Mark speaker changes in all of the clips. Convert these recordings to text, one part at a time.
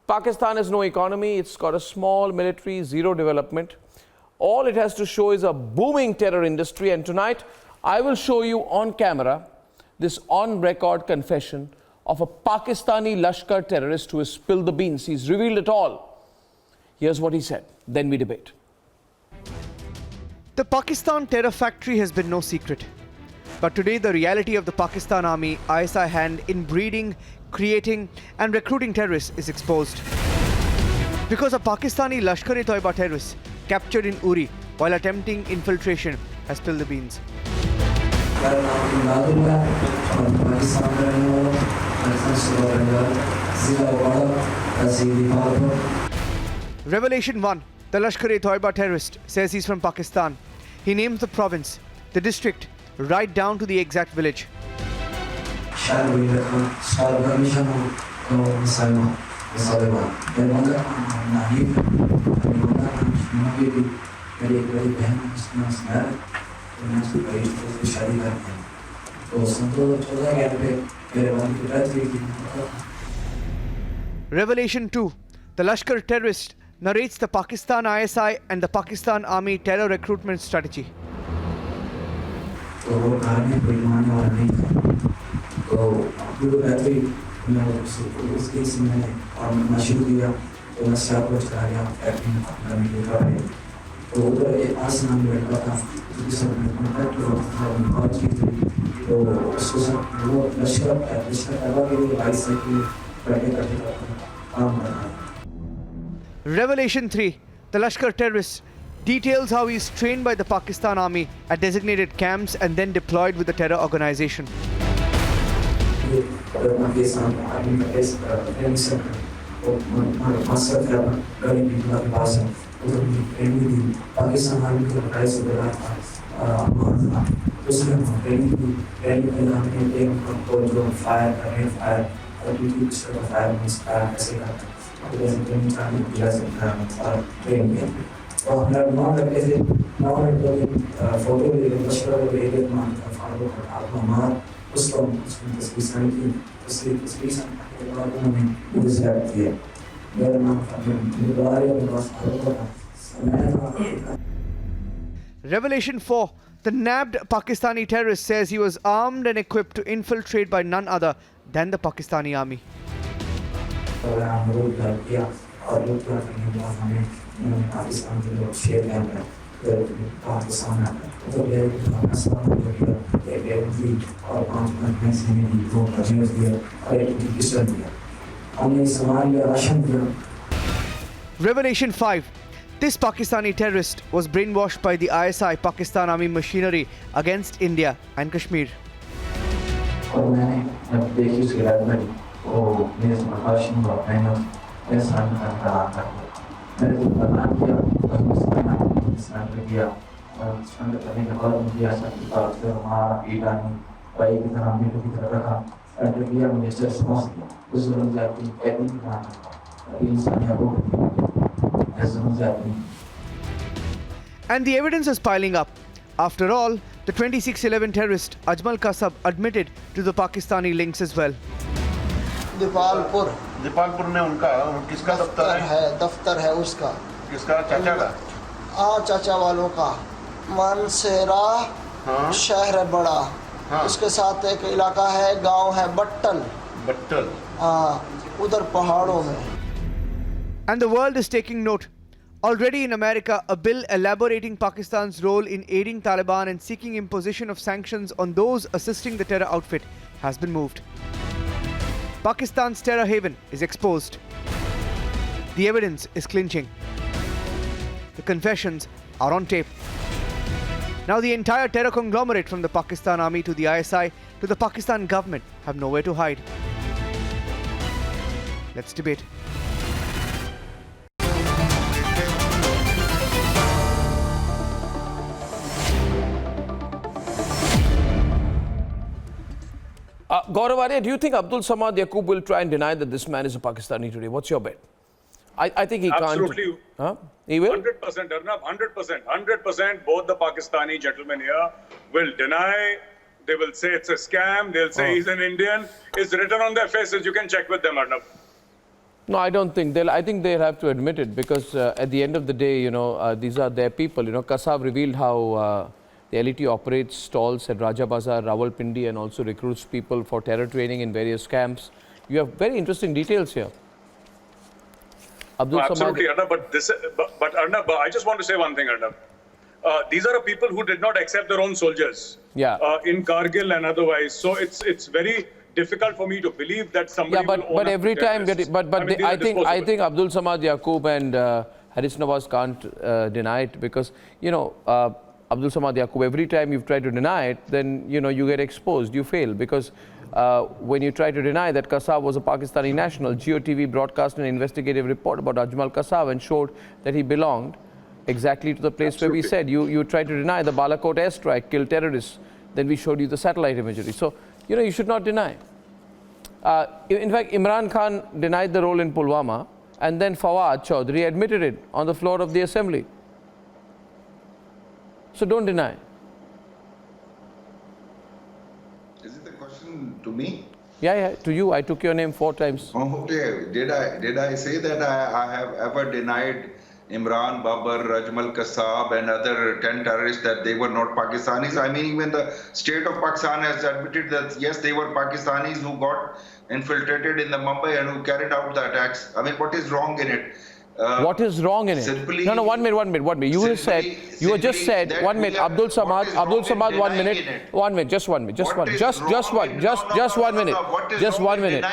Speaker 1: Pakistan has no economy, it's got a small military, zero development. All it has to show is a booming terror industry, and tonight I will show you on camera this on-record confession of a Pakistani Lashkar terrorist who has spilled the beans. He's revealed it all. Here's what he said, then we debate.
Speaker 2: The Pakistan terror factory has been no secret. But today the reality of the Pakistan Army ISI hand in breeding, creating and recruiting terrorists is exposed. Because a Pakistani Lashkar-e-Toiba terrorist captured in Uri while attempting infiltration has spilled the beans. Revelation 1. The Lashkar-e-Toiba terrorist says he's from Pakistan. He names the province, the district, right down to the exact village. Revelation 2. The Lashkar terrorist narrates the Pakistan ISI and the Pakistan Army terror recruitment strategy. Revelation 3. The Lashkar terrorist details how he is trained by the Pakistan Army at designated camps and then deployed with the terror organization. Revelation 4. The nabbed Pakistani terrorist says he was armed and equipped to infiltrate by none other than the Pakistani Army. Revelation 5. This Pakistani terrorist was brainwashed by the ISI Pakistan Army machinery against India and Kashmir. And the evidence is piling up. After all, the 2611 terrorist Ajmal Kasab admitted to the Pakistani links as well.
Speaker 3: Dipalpur ने उनका किसका
Speaker 4: दफ्तर है उसका
Speaker 3: किसका चाचा का
Speaker 4: चाचा वालों का मनसेरा शहर है बड़ा उसके साथ एक इलाका है गांव है बट्टल उधर पहाड़ों में.
Speaker 2: And the world is taking note. Already in America, a bill elaborating Pakistan's role in aiding Taliban and seeking imposition of sanctions on those assisting the terror outfit has been moved. Pakistan's terror haven is exposed. The evidence is clinching. The confessions are on tape. Now the entire terror conglomerate from the Pakistan Army to the ISI to the Pakistan government have nowhere to hide. Let's debate.
Speaker 1: Gaurav Arya, do you think Abdul Samad Yaqub will try and deny that this man is a Pakistani today? What's your bet? I think he
Speaker 5: Absolutely.
Speaker 1: can't. Huh? He will?
Speaker 5: 100%, Arnab, 100%. 100% both the Pakistani gentlemen here will deny. They will say it's a scam. They'll say he's an Indian. It's written on their faces. You can check with them, Arnab.
Speaker 1: No, I don't think they'll. I think they'll have to admit it because at the end of the day, these are their people. Kasab revealed how the LET operates stalls at Raja Bazar, Rawalpindi, and also recruits people for terror training in various camps. You have very interesting details here. Abdul Samad.
Speaker 5: Absolutely, Arnab. But Arnab, I just want to say one thing, Arnab. These are people who did not accept their own soldiers.
Speaker 1: Yeah.
Speaker 5: In Kargil and otherwise. So it's very difficult for me to believe that somebody.
Speaker 1: Yeah, but every time, I think Abdul Samad Yaqoob and Haris Nawaz can't deny it because Abdul Samad Yaqoob, every time you've tried to deny it, then you get exposed, you fail because when you try to deny that Kasab was a Pakistani national, GeoTV broadcast an investigative report about Ajmal Kasab and showed that he belonged exactly to the place where we said you tried to deny the Balakot airstrike killed terrorists. Then we showed you the satellite imagery. So you should not deny. In fact, Imran Khan denied the role in Pulwama, and then Fawad Chaudhry admitted it on the floor of the assembly. So don't deny.
Speaker 6: Is it a question to me?
Speaker 1: Yeah, to you. I took your name 4 times.
Speaker 6: Okay. Did I say that I have ever denied Imran, Babar, Ajmal Kasab and other 10 terrorists that they were not Pakistanis? I mean, even the state of Pakistan has admitted that yes, they were Pakistanis who got infiltrated in the Mumbai and who carried out the attacks. I mean, what is wrong in it?
Speaker 1: What is wrong in it?
Speaker 6: Simply,
Speaker 1: no, 1 minute. You just said 1 minute. Abdul Samad, 1 minute. 1 minute, just 1 minute. Just 1 minute. Just 1 minute. Just 1 minute.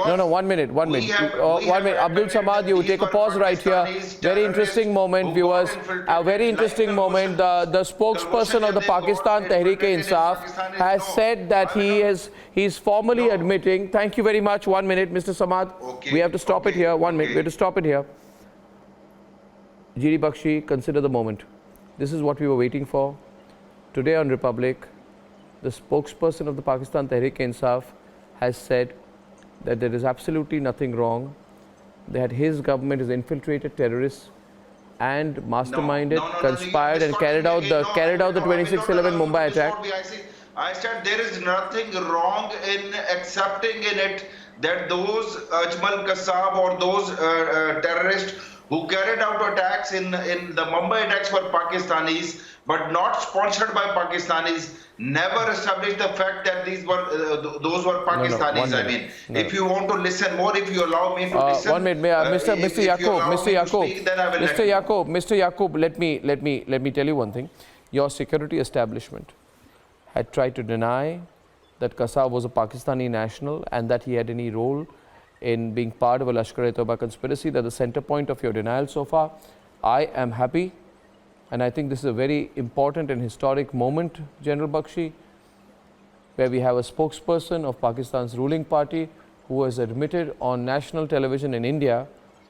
Speaker 1: No, 1 minute. 1 minute. 1 minute. Abdul Samad, you take a pause right here. Very interesting moment, viewers. A very interesting moment. The spokesperson of the Pakistan Tehreek-e-Insaf has said that he's formally admitting. Thank you very much. 1 minute, Mr. Samad. We have to stop it here. 1 minute. We have to stop it here. Jiri Bakshi, consider the moment. This is what we were waiting for. Today on Republic, the spokesperson of the Pakistan Tehreek-e-Insaf has said that there is absolutely nothing wrong, that his government has infiltrated terrorists and masterminded, conspired and carried out the 26/11 Mumbai attack.
Speaker 6: I said there is nothing wrong in accepting in it that those Ajmal Kasab or those terrorists who carried out attacks in the Mumbai attacks were Pakistanis, but not sponsored by Pakistanis, never established the fact that those were Pakistanis.
Speaker 1: No,
Speaker 6: I mean, if you want to listen more, if you allow me to listen.
Speaker 1: 1 minute, Mr. Yaqoob, let me tell you one thing. Your security establishment had tried to deny that Kasab was a Pakistani national and that he had any role in being part of a Lashkar-e-Toba conspiracy. That's the center point of your denial so far. I am happy, and I think this is a very important and historic moment, General Bakshi, where we have a spokesperson of Pakistan's ruling party who has admitted on national television in India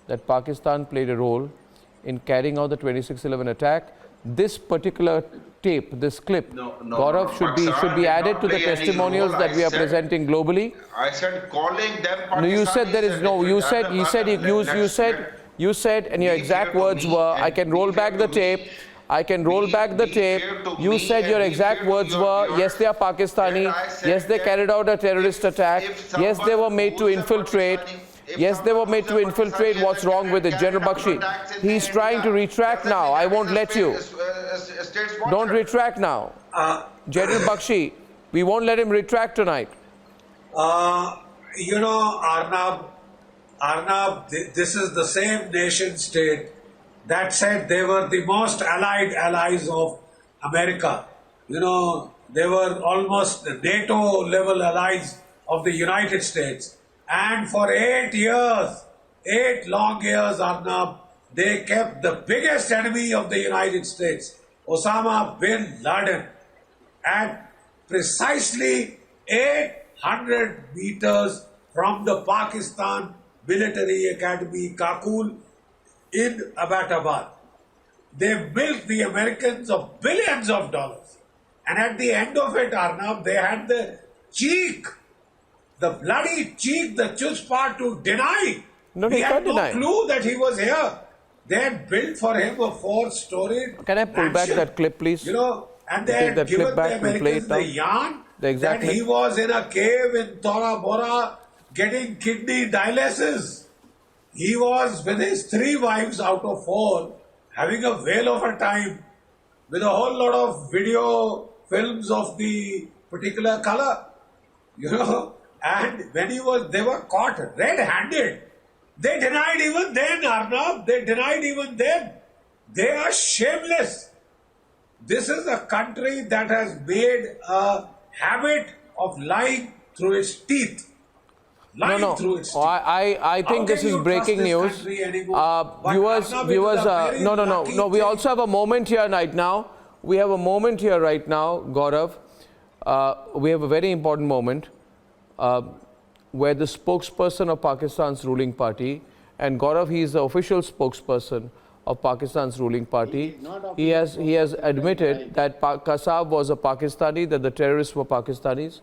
Speaker 1: that Pakistan played a role in carrying out the 26/11 attack. This particular tape, this clip, Gaurav, should be added to the testimonials that we are presenting globally.
Speaker 6: I said calling them Pakistanis.
Speaker 1: No, you said there is no. You said, and your exact words were, "I can roll back the tape. I can roll back the tape." You said your exact words were, "Yes, they are Pakistani. Yes, they carried out a terrorist attack. Yes, they were made to infiltrate." Yes, they were made to infiltrate. What's wrong with it? General Bakshi, he's trying to retract now. I won't let you. Don't retract now. General Bakshi, we won't let him retract tonight.
Speaker 7: Arnab, this is the same nation state that said they were the most allied allies of America. They were almost NATO level allies of the United States. And for 8 long years, Arnab, they kept the biggest enemy of the United States, Osama bin Laden, at precisely 800 meters from the Pakistan Military Academy, Kakul, in Abbottabad. They milked the Americans of billions of dollars. And at the end of it, Arnab, they had the cheek, the bloody cheek, the chutzpah to deny.
Speaker 1: No,
Speaker 7: we
Speaker 1: he
Speaker 7: had
Speaker 1: can't
Speaker 7: no
Speaker 1: deny.
Speaker 7: clue that he was here. They had built for him a 4-story
Speaker 1: Can I pull back that clip, please?
Speaker 7: And they
Speaker 1: Take
Speaker 7: had
Speaker 1: that clip
Speaker 7: given
Speaker 1: back
Speaker 7: the
Speaker 1: and play it
Speaker 7: Americans the
Speaker 1: now.
Speaker 7: yarn
Speaker 1: The exact
Speaker 7: that he
Speaker 1: clip.
Speaker 7: was in a cave in Tora Bora getting kidney dialysis. he was with his 3 wives out of 4 having a whale of a time with a whole lot of video films of the particular color, and when they were caught red-handed. They denied even then, Arnab, they denied even then. They are shameless. This is a country that has made a habit of lying through its teeth.
Speaker 1: No. I think this is breaking news. Viewers, no. We also have a moment here right now. We have a moment here right now, Gaurav. We have a very important moment where the spokesperson of Pakistan's ruling party, and Gaurav, he is the official spokesperson of Pakistan's ruling party. He has admitted that Kasab was a Pakistani, that the terrorists were Pakistanis.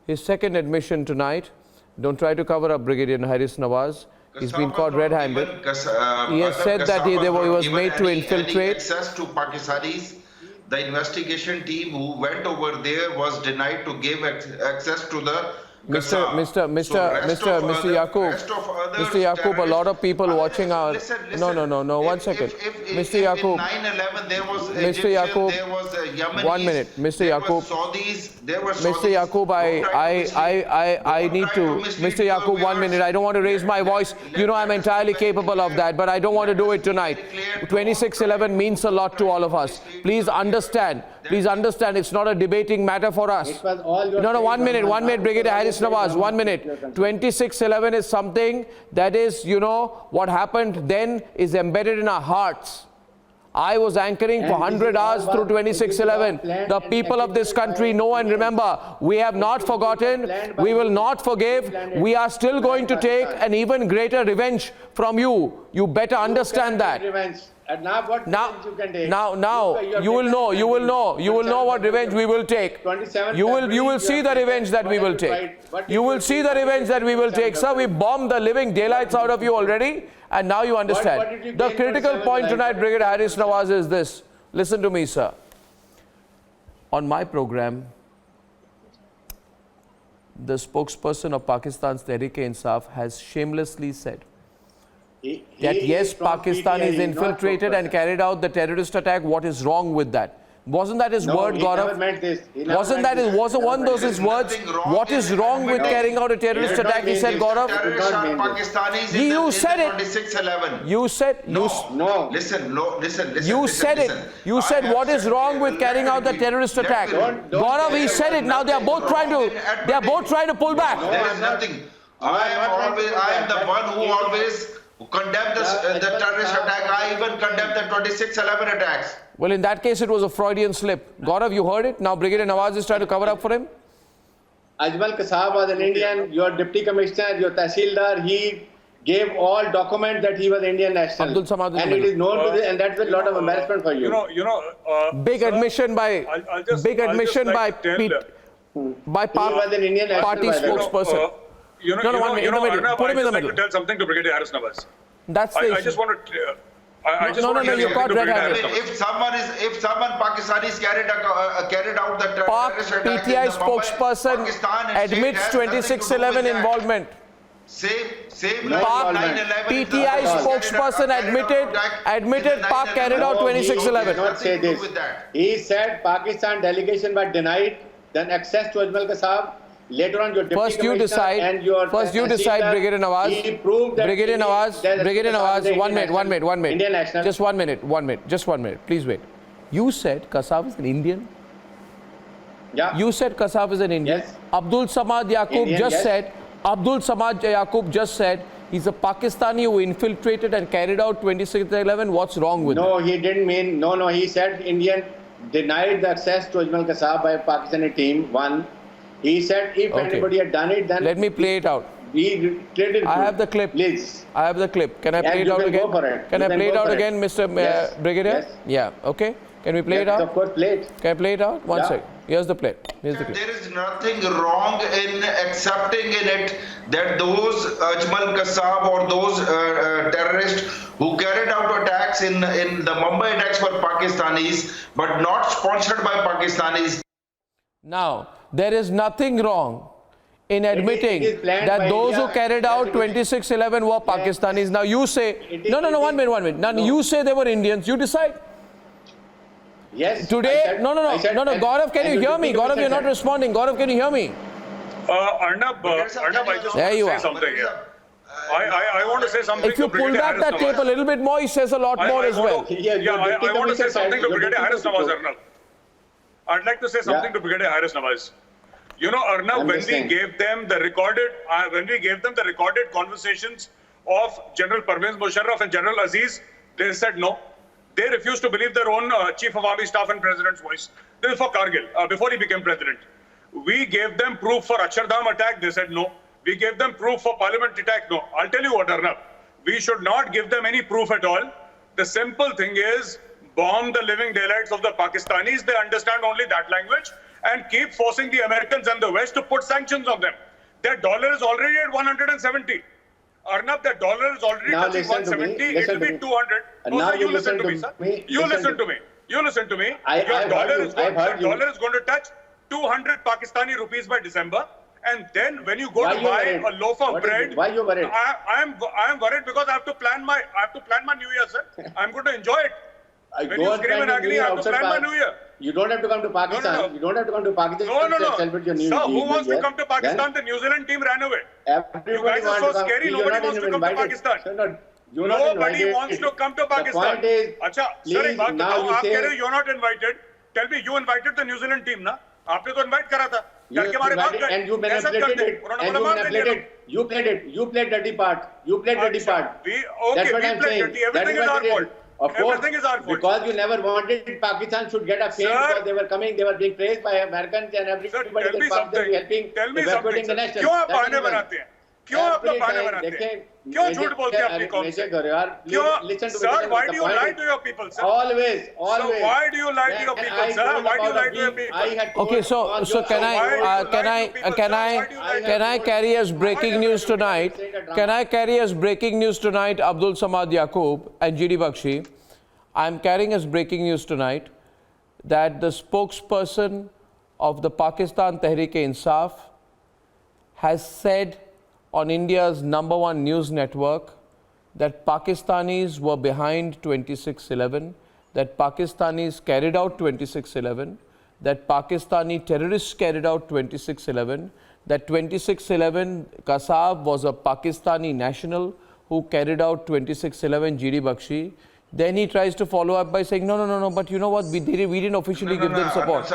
Speaker 1: His second admission tonight. Don't try to cover up Brigadier Haris Nawaz. He's been caught red-handed. He has said that he was made to infiltrate.
Speaker 6: Access to Pakistanis. The investigation team who went over there was denied to give access to the
Speaker 1: Mr. Yaqub, a lot of people watching our...
Speaker 6: Listen.
Speaker 1: No, 1 second. Mr. Yaqub,
Speaker 6: 9/11, there was
Speaker 1: Mr.
Speaker 6: Egyptian,
Speaker 1: Yaqub,
Speaker 6: there was Yemenis,
Speaker 1: 1 minute. Mr.
Speaker 6: there
Speaker 1: Yaqub,
Speaker 6: were Saudis, there were
Speaker 1: Mr. Yaqub, I need to... Mr. Yaqub, 1 minute. I don't want to raise my voice. You know I'm entirely capable of that, but I don't want to do it tonight. 2611 means a lot to all of us. Please understand. It's not a debating matter for us. No, 1 minute, Brigadier Haris Nawaz, 1 minute. 2611 is something that is, what happened then is embedded in our hearts. I was anchoring for 100 hours through 2611. The people of this country know and remember. We have not forgotten. We will not forgive. We are still going to take an even greater revenge from you. You better understand that. Now, you will know what revenge we will take. You will see the revenge that we will take. You will see the revenge that we will take. Sir, we bombed the living daylights out of you already, and now you understand. The critical point tonight, Brigadier Haris Nawaz, is this. Listen to me, sir. On my program, the spokesperson of Pakistan's Tehreek-e-Insaf has shamelessly said that yes, Pakistan is infiltrated and carried out the terrorist attack. What is wrong with that? Wasn't that his word, Gaurav? Wasn't one of his words? What is wrong with carrying out a terrorist attack? He said, Gaurav. You said it.
Speaker 6: 2611.
Speaker 1: You said
Speaker 6: No. Listen.
Speaker 1: You said it. You said what is wrong with carrying out the terrorist attack? Gaurav, he said it. Now they are both trying to pull back.
Speaker 6: There is nothing. I am the one who always condemn the terrorist attack. I even condemn the 2611 attacks.
Speaker 1: Well, in that case, it was a Freudian slip. Gaurav, you heard it. Now Brigadier Nawaz is trying to cover up for him.
Speaker 8: Ajmal Kasab was an Indian. Your deputy commissioner, your tahsildar, he gave all documents that he was Indian national.
Speaker 1: Abdul Samad,
Speaker 8: and it is known to this, and that's a lot of embarrassment for you.
Speaker 1: Big admission by Party spokesperson.
Speaker 5: Put him in the middle. Tell something to Brigadier Haris Nawaz.
Speaker 1: That's the
Speaker 5: I just want to.
Speaker 1: you can't red handed.
Speaker 6: If someone Pakistanis carried out the terrorist attack,
Speaker 1: PTI spokesperson admits 2611 involvement.
Speaker 6: Same
Speaker 1: PTI spokesperson admitted Pak carried out 2611.
Speaker 8: Not say this. He said Pakistan delegation was denied, then access to Ajmal Kasab. Later on, your deputy
Speaker 1: First you decide, Brigadier Nawaz. Brigadier Nawaz, 1 minute.
Speaker 8: Indian national.
Speaker 1: Just 1 minute. Please wait. You said Kasab is an Indian?
Speaker 8: Yeah.
Speaker 1: You said Kasab is an Indian?
Speaker 8: Yes.
Speaker 1: Abdul Samad Yaqub just said he's a Pakistani who infiltrated and carried out 2611. What's wrong with that?
Speaker 8: No, he didn't mean, no, he said Indian denied the access to Ajmal Kasab by Pakistani team, one. He said if anybody had done it, then...
Speaker 1: Let me play it out. I have the clip.
Speaker 8: Please.
Speaker 1: I have the clip. Can I play it out again?
Speaker 8: Go for it.
Speaker 1: Can I play it out again, Mr. Brigadier?
Speaker 8: Yes.
Speaker 1: Yeah, okay. Can we play it out?
Speaker 8: Of course, play it.
Speaker 1: Can I play it out? One second. Here's the play.
Speaker 6: There is nothing wrong in accepting in it that those Ajmal Kasab or those terrorists who carried out attacks in the Mumbai attacks were Pakistanis, but not sponsored by Pakistanis.
Speaker 1: Now, there is nothing wrong in admitting
Speaker 8: it is planned
Speaker 1: that
Speaker 8: by
Speaker 1: those who
Speaker 8: India.
Speaker 1: carried out 26/11 were Pakistanis. Now you say, no, 1 minute. Now you say they were Indians. You decide.
Speaker 8: Yes.
Speaker 1: Today,
Speaker 8: I said-
Speaker 1: no.
Speaker 8: I said-
Speaker 1: Gaurav, can
Speaker 8: and
Speaker 1: you hear me?
Speaker 8: repeat what
Speaker 1: Gaurav,
Speaker 8: I
Speaker 1: you're not
Speaker 8: said.
Speaker 1: responding. Gaurav, can you hear me?
Speaker 5: Arnab, I just
Speaker 1: There
Speaker 5: want
Speaker 1: you
Speaker 5: to say
Speaker 1: are.
Speaker 5: something here. I want to say something
Speaker 1: If you
Speaker 5: to
Speaker 1: pull
Speaker 5: Brigadier
Speaker 1: back
Speaker 5: Harris
Speaker 1: that tape a
Speaker 5: Nawaz.
Speaker 1: little bit more, he says a lot more as well.
Speaker 5: I want to say something to Brigadier Harris Nawaz,
Speaker 8: Arnab.
Speaker 5: Arnab. I'd like to say something to Brigadier Harris Nawaz. You know, Arnab,
Speaker 8: I'm
Speaker 5: when we
Speaker 8: listening.
Speaker 5: gave them the recorded conversations of General Pervez Musharraf and General Aziz, they said no. They refused to believe their own Chief of Army Staff and President's voice. This is for Kargil, before he became president. We gave them proof for Akshardham attack, they said no. We gave them proof for Parliament attack, no. I'll tell you what, Arnab, we should not give them any proof at all. The simple thing is, bomb the living daylights of the Pakistanis, they understand only that language, and keep forcing the Americans and the West to put sanctions on them. Their dollar is already at 170. Arnab, the dollar is already
Speaker 8: Now
Speaker 5: touching
Speaker 8: listen to me,
Speaker 5: 170,
Speaker 8: listen
Speaker 5: it will
Speaker 8: to
Speaker 5: be
Speaker 8: me.
Speaker 5: 200. No,
Speaker 8: Now
Speaker 5: sir,
Speaker 8: you
Speaker 5: listen to me,
Speaker 8: listen
Speaker 5: sir.
Speaker 8: to me,
Speaker 5: You
Speaker 8: listen
Speaker 5: listen
Speaker 8: to-
Speaker 5: to me. You listen to me.
Speaker 8: I've
Speaker 5: Your
Speaker 8: heard
Speaker 5: dollar
Speaker 8: you.
Speaker 5: is going,
Speaker 8: I've heard you.
Speaker 5: dollar is going to touch 200 Pakistani rupees by December. And then when you go
Speaker 8: Why
Speaker 5: to
Speaker 8: you
Speaker 5: buy
Speaker 8: worried?
Speaker 5: a loaf of
Speaker 8: What is
Speaker 5: bread,
Speaker 8: it? Why you worried?
Speaker 5: I am worried because I have to plan my New Year, sir. I'm going to enjoy it. When you scream and agree, I have to plan my New Year.
Speaker 8: You don't have to come to Pakistan.
Speaker 5: No.
Speaker 8: You don't have to come to Pakistan
Speaker 5: No.
Speaker 8: to celebrate your New
Speaker 5: Sir, who
Speaker 8: Year.
Speaker 5: wants to come to Pakistan? The New Zealand team ran away.
Speaker 8: Everybody
Speaker 5: You guys are so
Speaker 8: wants to come.
Speaker 5: scary,
Speaker 8: You're
Speaker 5: nobody
Speaker 8: not
Speaker 5: wants to
Speaker 8: even
Speaker 5: come to
Speaker 8: invited.
Speaker 5: Pakistan.
Speaker 8: Sir, you're not
Speaker 5: Nobody
Speaker 8: invited.
Speaker 5: wants to come to Pakistan.
Speaker 8: The point is,
Speaker 5: अच्छा, sir,
Speaker 8: please,
Speaker 5: एक बात
Speaker 8: now
Speaker 5: बताओ,
Speaker 8: you
Speaker 5: आप
Speaker 8: say-
Speaker 5: कह रहे हो you're not invited. Tell me, you invited the New Zealand team, ना? आपने तो invite करा था.
Speaker 8: You
Speaker 5: करके हमारे भाग
Speaker 8: invited
Speaker 5: गए.
Speaker 8: and you
Speaker 5: कैसे कर
Speaker 8: manipulated
Speaker 5: दे?
Speaker 8: it.
Speaker 5: उन्होंने
Speaker 8: And
Speaker 5: बोला
Speaker 8: you
Speaker 5: मार देंगे
Speaker 8: manipulated. You played it. You played dirty part. You played dirty
Speaker 5: अच्छा,
Speaker 8: part.
Speaker 5: okay,
Speaker 8: That's what
Speaker 5: we
Speaker 8: I'm
Speaker 5: played
Speaker 8: saying.
Speaker 5: dirty. Everything
Speaker 8: That
Speaker 5: is
Speaker 8: what
Speaker 5: our
Speaker 8: it
Speaker 5: fault.
Speaker 8: Of course,
Speaker 5: Everything is our fault.
Speaker 8: because you never wanted Pakistan should get a fame
Speaker 5: Sir,
Speaker 8: because they were coming, they were being praised by Americans and
Speaker 5: Sir,
Speaker 8: everybody
Speaker 5: tell me
Speaker 8: in Pakistan
Speaker 5: something.
Speaker 8: helping
Speaker 5: Tell me something.
Speaker 8: evacuating the
Speaker 5: sir.
Speaker 8: national.
Speaker 5: क्यों आप
Speaker 8: That's
Speaker 5: बहाने
Speaker 8: the reason.
Speaker 5: बनाते हैं? क्यों आप लोग बहाने बनाते हैं? क्यों झूठ बोलते हैं अपनी कौम से? क्यों? Sir, why do you lie to your people, sir?
Speaker 8: Always.
Speaker 5: So why do you lie to your people, sir? Why do you lie to your people?
Speaker 1: Okay, so can I carry as breaking news tonight? Can I carry as breaking news tonight Abdul Samad Yaqub and GD Bakshi? I'm carrying as breaking news tonight that the spokesperson of the Pakistan Tehreek-e-Insaf has said on India's #1 news network that Pakistanis were behind 26/11, that Pakistanis carried out 26/11, that Pakistani terrorists carried out 26/11, that 26/11 Kasab was a Pakistani national who carried out 26/11 GD Bakshi. Then he tries to follow up by saying, no, but you know what, we didn't officially give them support.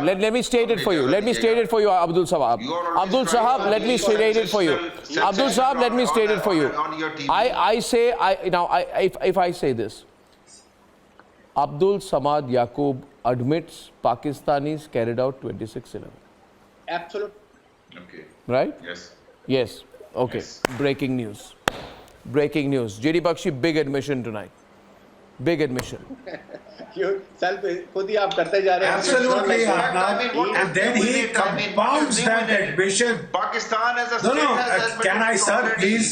Speaker 1: Let me state it for you. Let me state it for you, Abdul Sahab. Abdul Sahab, let me state it for you. Abdul Sahab, let me state it for you. If I say this, Abdul Samad Yaqub admits Pakistanis carried out 26/11.
Speaker 8: Absolutely.
Speaker 3: Okay.
Speaker 1: Right?
Speaker 3: Yes.
Speaker 1: Yes. Okay.
Speaker 3: Yes.
Speaker 1: Breaking news. Breaking news. JD Bakshi, big admission tonight. Big admission.
Speaker 8: खुद ही आप करते जा रहे हैं.
Speaker 7: Absolutely,
Speaker 6: Arnab.
Speaker 7: Arnab. And then he compounds that admission.
Speaker 6: Pakistan as a
Speaker 7: No,
Speaker 6: state
Speaker 7: no.
Speaker 6: has
Speaker 7: Can I, sir,
Speaker 6: already-
Speaker 7: please?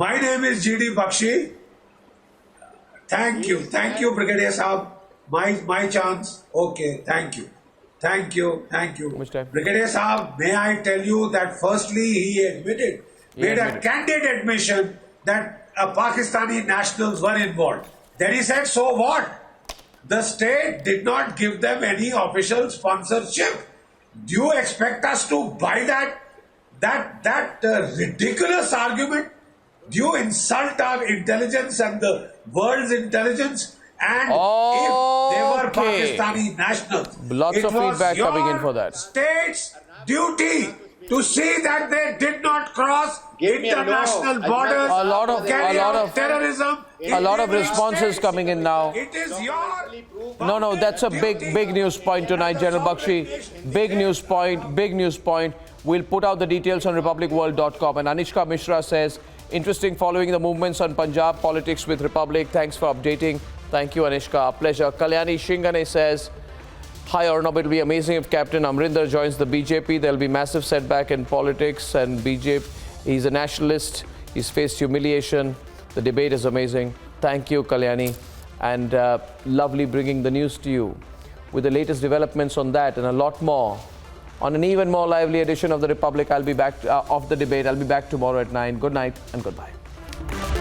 Speaker 7: My name is GD Bakshi. Thank you, Brigadier Saab. My chance. Okay, thank you.
Speaker 1: Much time?
Speaker 7: Brigadier Saab, may I tell you that firstly he admitted, made a
Speaker 1: admitted.
Speaker 7: candid admission that Pakistani nationals were involved. Then he said, so what? The state did not give them any official sponsorship. Do you expect us to buy that ridiculous argument? Do you insult our intelligence and the world's intelligence? And if they were
Speaker 1: Okay.
Speaker 7: Pakistani nationals,
Speaker 1: Lots
Speaker 7: it
Speaker 1: of
Speaker 7: was
Speaker 1: feedback coming in
Speaker 7: your
Speaker 1: for that.
Speaker 7: State's duty to see that they did not cross
Speaker 8: Give me a no.
Speaker 7: international borders,
Speaker 1: A lot of-
Speaker 7: carry
Speaker 1: a lot
Speaker 7: out
Speaker 1: of-
Speaker 7: terrorism.
Speaker 1: A lot of
Speaker 7: in
Speaker 1: responses
Speaker 7: states.
Speaker 1: coming in now.
Speaker 7: It is your
Speaker 1: No, that's a big news point tonight, General Bakshi. Big news point. We'll put out the details on republicworld.com. And Anishka Mishra says, interesting following the movements on Punjab politics with Republic. Thanks for updating. Thank you, Anishka. A pleasure. Kalyani Shingane says, hi, Arnab. It will be amazing if Captain Amrinder joins the BJP. There will be massive setback in politics. And BJP, he's a nationalist. He's faced humiliation. The debate is amazing. Thank you, Kalyani. And lovely bringing the news to you with the latest developments on that and a lot more on an even more lively edition of The Republic. I'll be back of the debate. I'll be back tomorrow at 9. Good night and goodbye.